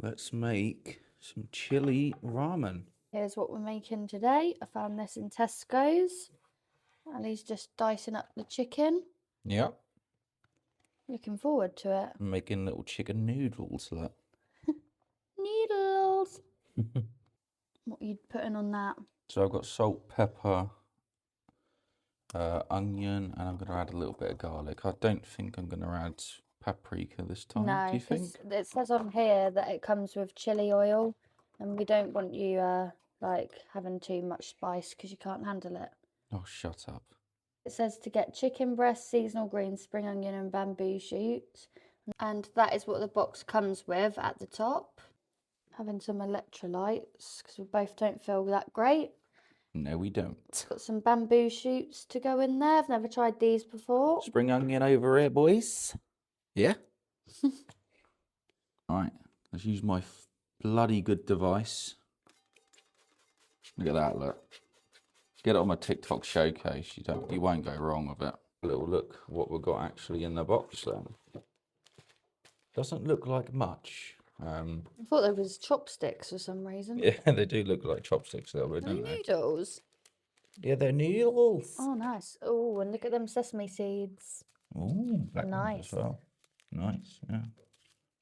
Let's make some chili ramen. Here's what we're making today. I found this in Tesco's. Ali's just dicing up the chicken. Yep. Looking forward to it. I'm making little chicken noodles, look. Noodles! What are you putting on that? So I've got salt, pepper, onion, and I'm going to add a little bit of garlic. I don't think I'm going to add paprika this time, do No, you think? it says on here that it comes with chili oil, and we don't want you like having too much spice because you can't handle it. Oh, shut up. It says to get chicken breast, seasonal greens, spring onion, and bamboo shoots, and that is what the box comes with at the top. Having some electrolytes because we both don't feel that great. No, we don't. Got some bamboo shoots to go in there. I've never tried these before. Spring onion over here, boys. Yeah? Right, let's use my bloody good device. Look at that, look. Get it on my TikTok showcase. You won't go wrong with it. A little look what we've got actually in the box then. Doesn't look like much. I thought there was chopsticks for some reason. Yeah, they do look like chopsticks a little bit, don't they? Noodles. Yeah, they're noodles. Oh, nice. Oh, and look at them sesame seeds. Oh, black ones as well. Nice, yeah.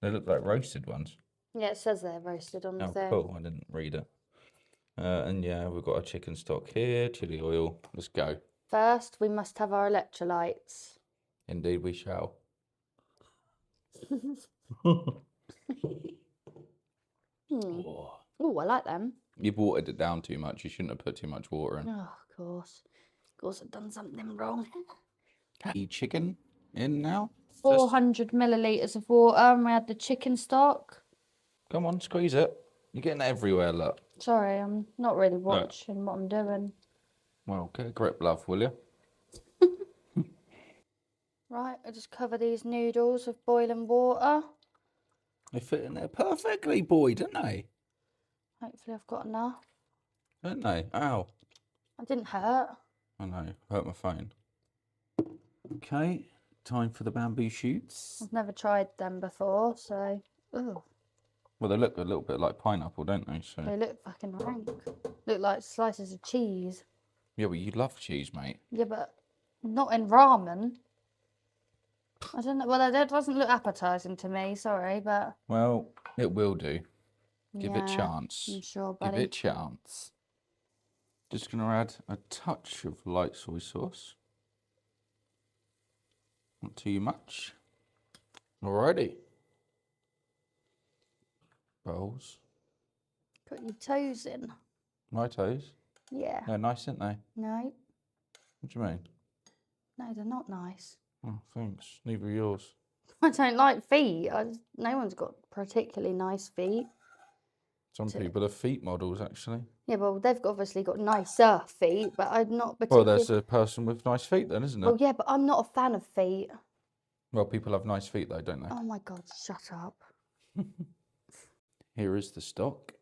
They look like roasted ones. Yeah, it says they're roasted on the thing. Cool. I didn't read it. And yeah, we've got our chicken stock here, chili oil. Let's go. First, we must have our electrolytes. Indeed, we shall. Oh, I like them. You've watered it down too much. You shouldn't have put too much water in. Oh, of course. Of course, I've done something wrong. The chicken in now. 400 millilitres of water, and we had the chicken stock. Come on, squeeze it. You're getting everywhere, look. Sorry, I'm not really watching what I'm doing. Well, get a grip, love, will you? Right, I just cover these noodles with boiling water. They fit in there perfectly, boy, don't they? Hopefully I've got enough. Don't they? Ow. I didn't hurt. I know, hurt my phone. Okay, time for the bamboo shoots. I've never tried them before, so... Ooh, Well, they look a little bit like pineapple, don't they? So they look fucking rank. Look like slices of cheese. yeah, well, you love cheese, mate. Yeah, but not in ramen. I don't know. Well, that doesn't look appetising to me, sorry, but... Well, it will do. Give it yeah, chance. I'm sure, buddy. Give it chance. Just going to add a touch of light soy sauce. Not too much. Alrighty. Bowls. Put your toes in. My toes. Yeah. They're nice, aren't they? No. What do you mean? No, they're not nice. Oh, thanks. Neither are yours. I don't like feet. No one's got particularly nice feet. Some people are feet models, actually. Yeah, well, they've obviously got nicer feet, but I'm not Well, particularly... there's a person with nice feet then, isn't it? Well, yeah, but I'm not a fan of feet. Well, people have nice feet though, don't they? Oh my God, shut up. Here is the stock.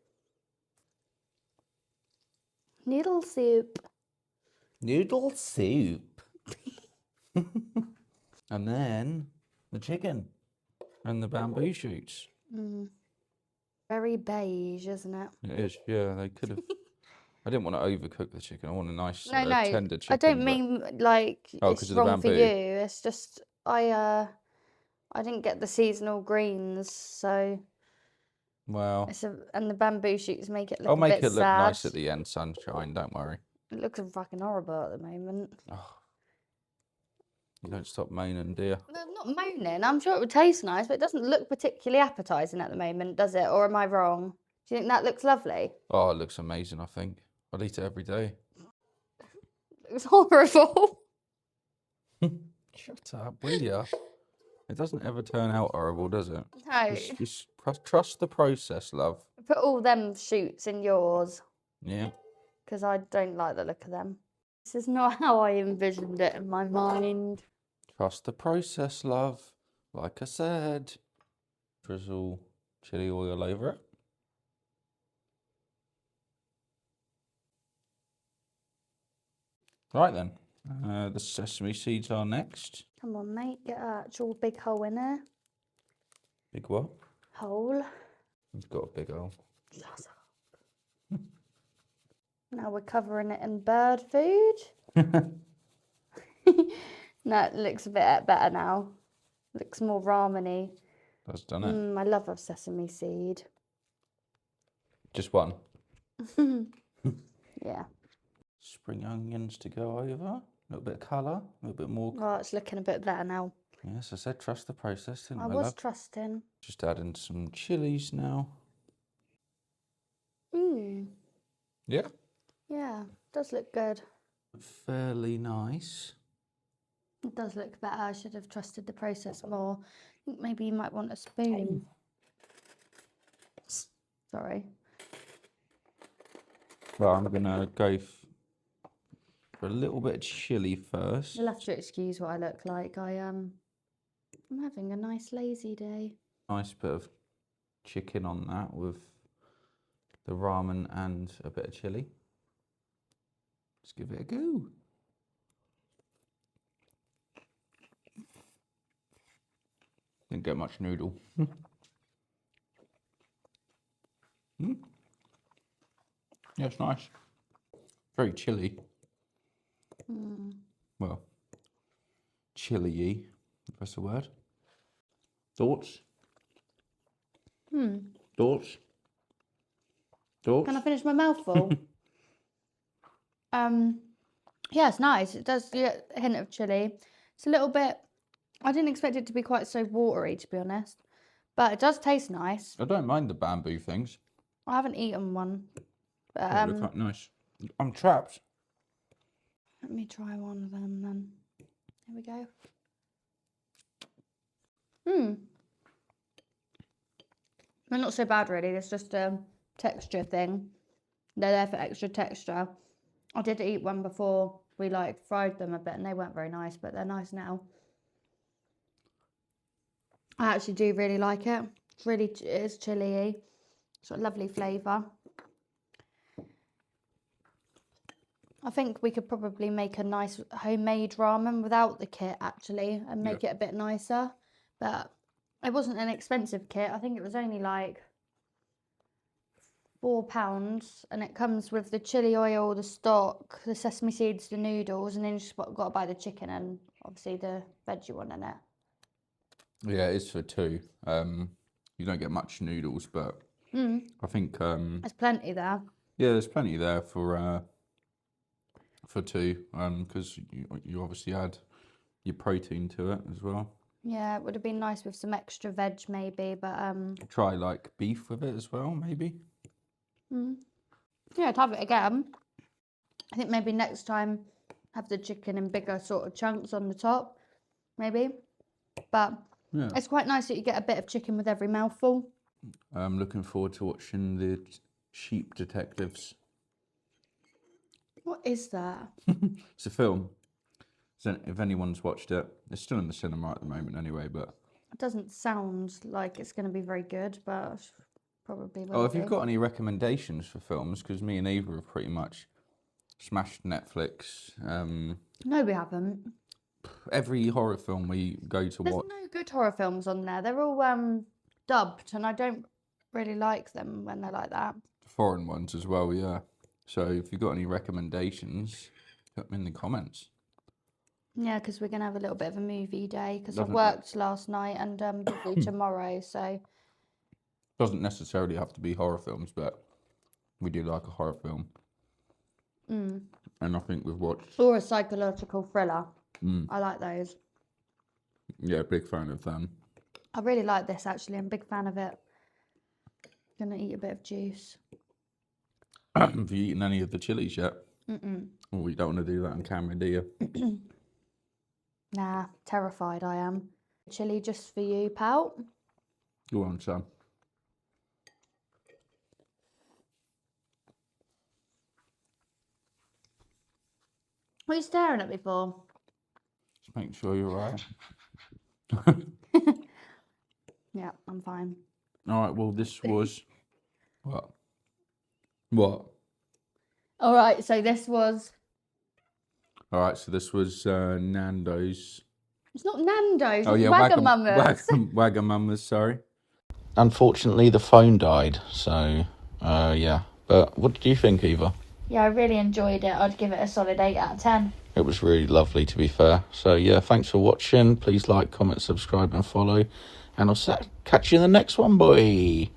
Noodle soup. Noodle soup. And then the chicken and the bamboo shoots. Very beige, isn't it? It is, yeah, they could have. I didn't want to overcook the chicken. I want a nice No, tender chicken. I don't mean like it's wrong for you. It's just I didn't get the seasonal greens, so Well, and the bamboo shoots make it look I'll a make bit it look sad. nice at the end, sunshine. Don't worry. It looks fucking horrible at the moment. Oh, you don't stop moaning, dear. I'm not moaning. I'm sure it would taste nice, but it doesn't look particularly appetising at the moment, does it? Or am I wrong? Do you think that looks lovely? Oh, it looks amazing. I think I'd eat it every day. It was horrible. Shut up, will ya? It doesn't ever turn out horrible, does it? No. Just trust the process, love. Put all them shoots in yours. Yeah. Because I don't like the look of them. This is not how I envisioned it in my mind. Trust the process, love. Like I said. Drizzle chili oil over it. Right then. The sesame seeds are next. Come on, mate. Get an actual big hole in there. Big what? Hole. It's got a big hole. Now we're covering it in bird food. No, it looks a bit better now. Looks more ramen-y. That's done it. I love a sesame seed. Just one. Yeah. Spring onions to go over. A little bit of colour. A little bit more. Oh, it's looking a bit better now. Yes, I said trust the process, didn't I, I was love? trusting. Just adding some chilies now. Yeah. Yeah, does look good. Fairly nice. It does look better. I should have trusted the process more. I think maybe you might want a spoon. Sorry. Well, I'm gonna go for a little bit of chilli first. You'll have to excuse what I look like. I'm having a nice lazy day. Nice bit of chicken on that with the ramen and a bit of chilli. Let's give it a go. Didn't get much noodle. Yeah, it's nice. Very chilly. Well, chilly-y, if that's a word. Thoughts? Thoughts? Thoughts? Can I finish my mouthful? Yeah, it's nice. It does get a hint of chili. It's a little bit. I didn't expect it to be quite so watery, to be honest, but it does taste nice. I don't mind the bamboo things. I haven't eaten one, but They look quite nice. I'm trapped. let me try one of them then. Here we go. They're not so bad really. It's just a texture thing. They're there for extra texture. I did eat one before we fried them a bit, and they weren't very nice, but they're nice now. I actually do really like it. It is chilly-y. It's got a lovely flavour. I think we could probably make a nice homemade ramen without the kit actually, and make it a bit nicer. But it wasn't an expensive kit. I think it was only like £4, and it comes with the chili oil, the stock, the sesame seeds, the noodles, and then you just got to buy the chicken and obviously the veggie one in it. Yeah, it is for two. You don't get much noodles, but I think There's plenty there. yeah, there's plenty there for two. Because you obviously add your protein to it as well. Yeah, it would have been nice with some extra veg maybe, but Try like beef with it as well, maybe. yeah, I'd have it again. I think maybe next time have the chicken in bigger sort of chunks on the top, maybe. But Yeah. it's quite nice that you get a bit of chicken with every mouthful. I'm looking forward to watching the Sheep Detectives. What is that? It's a film. So if anyone's watched it, it's still in the cinema at the moment anyway, but... It doesn't sound like it's going to be very good, but probably will Oh, if be. you've got any recommendations for films, because me and Ava have pretty much smashed Netflix. No, we haven't. Every horror film we go to There's watch... no good horror films on there. They're all dubbed, and I don't really like them when they're like that. Foreign ones as well, yeah. So if you've got any recommendations, put them in the comments. Yeah, because we're going to have a little bit of a movie day, because I Doesn't- worked last night and busy tomorrow, so... Doesn't necessarily have to be horror films, but we do like a horror film. And I think we've watched... Or a psychological thriller. I like those. Yeah, big fan of them. I really like this, actually. I'm a big fan of it. Gonna eat a bit of juice. Have you eaten any of the chilies yet? Well, you don't want to do that on camera, do you? Nah, terrified I am. Chili just for you, pal. Go on, son. What are you staring at me for? Just make sure you're right. Yeah, I'm fine. All right, well, this was... What? What? All right, so this was... All right, so this was Nando's. It's not Nando's, Oh, it's yeah, Wagamama's. Wagamama's, sorry. unfortunately the phone died. So, yeah. But what did you think, Eva? Yeah, I really enjoyed it. I'd give it a solid 8 out of 10. It was really lovely, to be fair. So, yeah, thanks for watching. Please like, comment, subscribe and follow. And I'll catch you in the next one, boy.